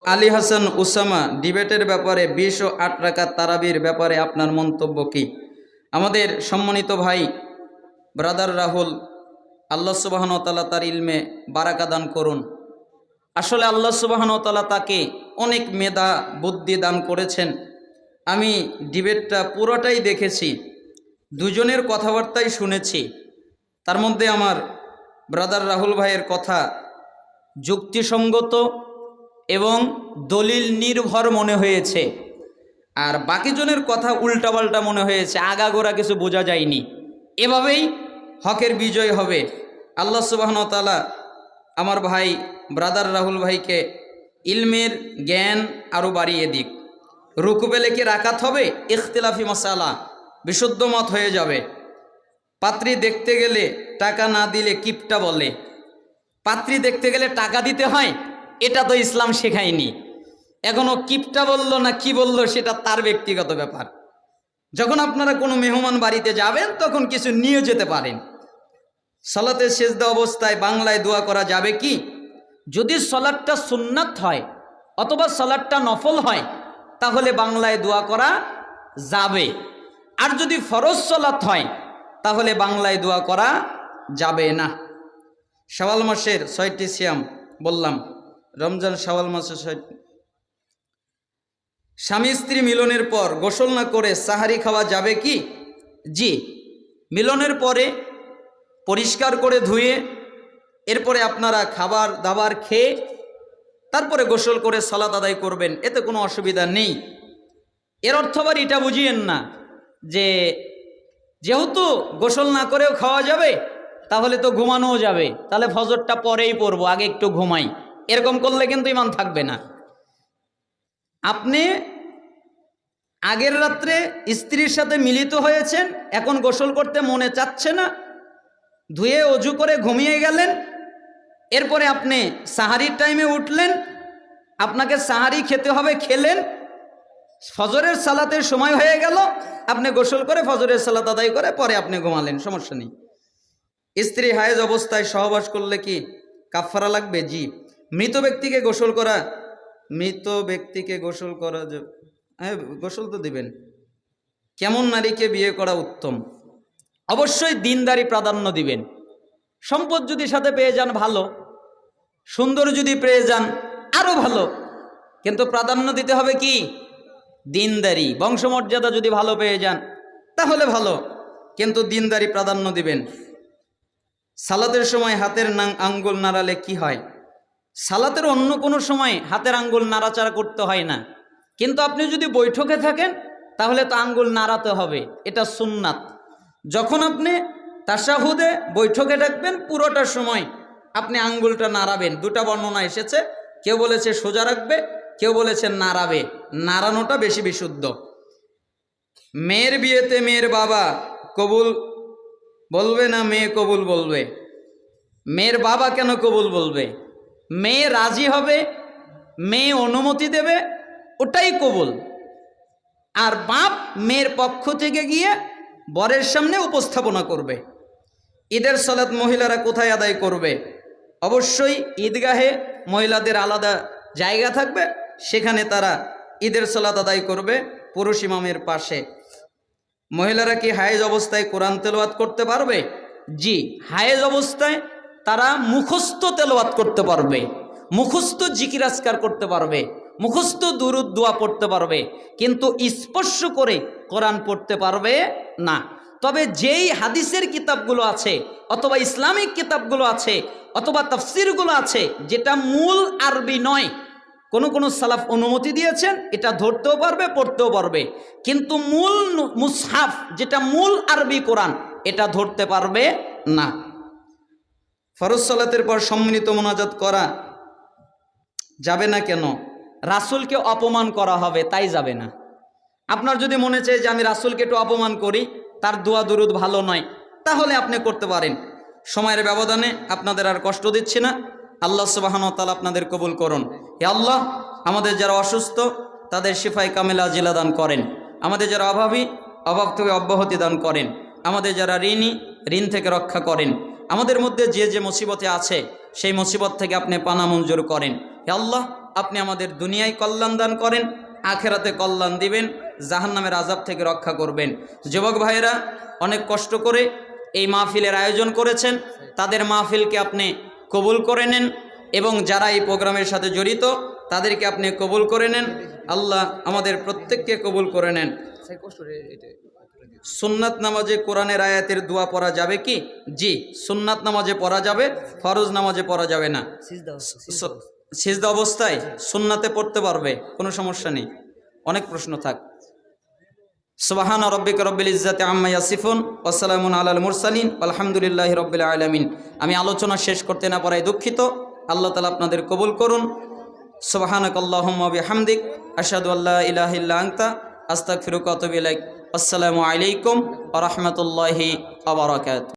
Ali Hasan Osama ডিবেটের ব্যাপারে ২০ ও ৮ রাকাত তারাবির ব্যাপারে আপনার মন্তব্য কি? আমাদের সম্মানিত ভাই ব্রাদার রাহুল, আল্লাহ সুবহানাহু ওয়া তাআলা তার ইলমে বারাকা দান করুন। আসলে আল্লাহ সুবহানাহু ওয়া তাআলা তাকে অনেক মেধা বুদ্ধি দান করেছেন। আমি ডিবেটটা পুরোটাই দেখেছি, দুজনের কথাবার্তাই শুনেছি। তার মধ্যে আমার ব্রাদার রাহুল ভাইয়ের কথা যুক্তিসঙ্গত এবং দলিল নির্ভর মনে হয়েছে, আর বাকি জনের কথা উল্টাপাল্টা মনে হয়েছে, আগাগোড়া কিছু বোঝা যায়নি। এভাবেই হকের বিজয় হবে। আল্লাহ সুবহানাহু ওয়া তাআলা আমার ভাই ব্রাদার রাহুল ভাইকে ইলমের জ্ঞান আরও বাড়িয়ে দিক। রুকু পেলে কি রাকাত হবে? ইখতিলাফি মাসালা, বিশুদ্ধ মত হয়ে যাবে। পাত্রী দেখতে গেলে টাকা না দিলে কিপটা বলে। পাত্রী দেখতে গেলে টাকা দিতে হয়, এটা তো ইসলাম শেখায়নি। এখনো কিপটা বলল না কি বলল সেটা তার ব্যক্তিগত ব্যাপার। যখন আপনারা কোনো মেহমান বাড়িতে যাবেন তখন কিছু নিয়ে যেতে পারেন। সালাতে সেজদা অবস্থায় বাংলায় দোয়া করা যাবে কি? যদি সালাতটা সুন্নাত হয় অথবা সালাতটা নফল হয় তাহলে বাংলায় দোয়া করা যাবে। আর যদি ফরজ সালাত হয় তাহলে বাংলায় দোয়া করা যাবে না। শাওয়াল মাসের ৬টি সিয়াম বললাম, রমজান শাওয়াল মাসের ৬। স্বামী স্ত্রী মিলনের পর গোসল না করে সাহারি খাওয়া যাবে কি? জি, মিলনের পরে পরিষ্কার করে ধুয়ে এরপরে আপনারা খাবার দাবার খেয়ে তারপরে গোসল করে সালাত আদায় করবেন, এতে কোনো অসুবিধা নেই। এর অর্থ আবার এটা বুঝিয়েন না যে যেহেতু গোসল না করেও খাওয়া যাবে তাহলে তো ঘুমানোও যাবে, তাহলে ফজরটা পরেই পড়বো, আগে একটু ঘুমাই। এরকম করলে কিন্তু ঈমান থাকবে না। আপনি আগের রাত্রে স্ত্রীর সাথে মিলিত হয়েছেন, এখন গোসল করতে মনে চাচ্ছে না, ধুয়ে অজু করে ঘুমিয়ে গেলেন। এরপরে আপনি সাহারির টাইমে উঠলেন, আপনাকে সাহারি খেতে হবে, খেলেন। ফজরের সালাতের সময় হয়ে গেল, আপনি গোসল করে ফজরের সালাত আদায় করে পরে আপনি ঘুমালেন, সমস্যা নেই। স্ত্রী হায়েজ অবস্থায় সহবাস করলে কি কাফারা লাগবে? জি। মৃত ব্যক্তিকে গোসল করা হ্যাঁ, গোসল তো দিবেন। কেমন নারীকে বিয়ে করা উত্তম? অবশ্যই দিনদারি প্রাধান্য দিবেন। সম্পদ যদি সাথে পেয়ে যান ভালো, সুন্দর যদি পেয়ে যান আরো ভালো, কিন্তু প্রাধান্য দিতে হবে কি? দিনদারি। বংশমর্যাদা যদি ভালো পেয়ে যান তাহলে ভালো, কিন্তু দিনদারি প্রাধান্য দিবেন। সালাতের সময় হাতের আঙ্গুল নাড়ালে কি হয়? সালাতের অন্য কোনো সময় হাতের আঙ্গুল নাড়াচাড়া করতে হয় না, কিন্তু আপনি যদি বৈঠকে থাকেন তাহলে তো আঙ্গুল নাড়াতে হবে, এটা সুন্নাত। যখন আপনি তাশাহুদে বৈঠকে থাকবেন পুরোটা সময় আপনি আঙ্গুলটা নাড়াবেন। দুটা বর্ণনা এসেছে, কেউ বলেছে সোজা রাখবে, কেউ বলেছে নাড়াবে। নাড়ানোটা বেশি বিশুদ্ধ। মেয়ের বিয়েতে মেয়ের বাবা কবুল বলবে না মেয়ে কবুল বলবে? মেয়ের বাবা কেন কবুল বলবে? মেয়ে রাজি হবে, মেয়ে অনুমতি দেবে, ওটাই কবুল। আর বাপ মেয়ের পক্ষ থেকে গিয়ে বরের সামনে উপস্থাপনা করবে। ঈদের সালাত মহিলারা কোথায় আদায় করবে? অবশ্যই ঈদগাহে মহিলাদের আলাদা জায়গা থাকবে, সেখানে তারা ঈদের সালাত আদায় করবে পুরুষ ইমামের পাশে। মহিলারা কি হায়েজ অবস্থায় কোরআন তেলাওয়াত করতে পারবে? জি, হায়েজ অবস্থায় তারা মুখস্থ তেলাওয়াত করতে পারবে, মুখস্থ জিকির আজকার করতে পারবে, মুখস্থ দুরূদ দোয়া পড়তে পারবে, কিন্তু স্পর্শ করে কোরআন পড়তে পারবে না। তবে যেই হাদিসের কিতাবগুলো আছে অথবা ইসলামিক কিতাবগুলো আছে অথবা তাফসিরগুলো আছে যেটা মূল আরবি নয়, কোন সালাফ অনুমতি দিয়েছেন এটা ধরতেও পারবে, পড়তেও পারবে, কিন্তু মূল মুসহাফ যেটা মূল আরবি কোরআন এটা ধরতে পারবে না। ফরজ সালাতের পর সম্মিলিত মোনাজাত করা যাবে না কেন? রাসূলকে অপমান করা হবে, তাই যাবে না। আপনার যদি মনে চায় যে আমি রাসূলকে একটু অপমান করি, তার দোয়া দুরুদ ভালো নয়, তাহলে আপনি করতে পারেন। সময়ের ব্যবধানে আপনাদের আর কষ্ট দিচ্ছি না। আল্লাহ সুবহানাহু ওয়া তাআলা আপনাদের কবুল করুন। হে আল্লাহ, আমাদের যারা অসুস্থ তাদের শিফায়ে কামিলা আজিলা দান করেন। আমাদের যারা অভাবী অভাব থেকে অব্যাহতি দান করেন। আমাদের যারা ঋণী ঋণ থেকে রক্ষা করেন। আমাদের মধ্যে যে যে মুসিবতে আছে সেই মুসিবত থেকে আপনি পানা মঞ্জুর করেন। হে আল্লাহ, আপনি আমাদের দুনিয়ায় কল্যাণ দান করেন, আখেরাতে কল্যাণ দিবেন, জাহান্নামের আযাব থেকে রক্ষা করবেন। যুবক ভাইয়েরা অনেক কষ্ট করে এই মাহফিলের আয়োজন করেছেন, তাদের মাহফিলকে আপনি কবুল করে নেন এবং যারা এই প্রোগ্রামের সাথে জড়িত তাদেরকে আপনি কবুল করে নেন। আল্লাহ আমাদের প্রত্যেককে কবুল করে নেন। সুন্নাত নামাজে কোরআনের আয়াতের দোয়া পড়া যাবে কি? জি, সুন্নাত নামাজে পড়া যাবে, ফরজ নামাজে পড়া যাবে না। সিজদা অবস্থায় সুন্নাতে পড়তে পারবে, কোনো সমস্যা নেই। অনেক প্রশ্ন থাক। সুবহান রাব্বিকা রব্বিল ইজ্জাতি আম্মা ইয়াসিফুন ওয়া সালামুন আলাল মুরসালিন আলহামদুলিল্লাহি রাব্বিল আলামিন। আমি আলোচনা শেষ করতে না পারায় দুঃখিত। আল্লাহ তাআলা আপনাদের কবুল করুন। সুবহানাকাল্লাহুম্মা ওয়া বিহামদিক আশহাদু আল্লা ইলাহা ইল্লা আনতা আস্তাগফিরুকা ওয়া আতুবু ইলাইক। আসসালামু আলাইকুম ওয়া রাহমাতুল্লাহি ওয়া বারাকাতুহু।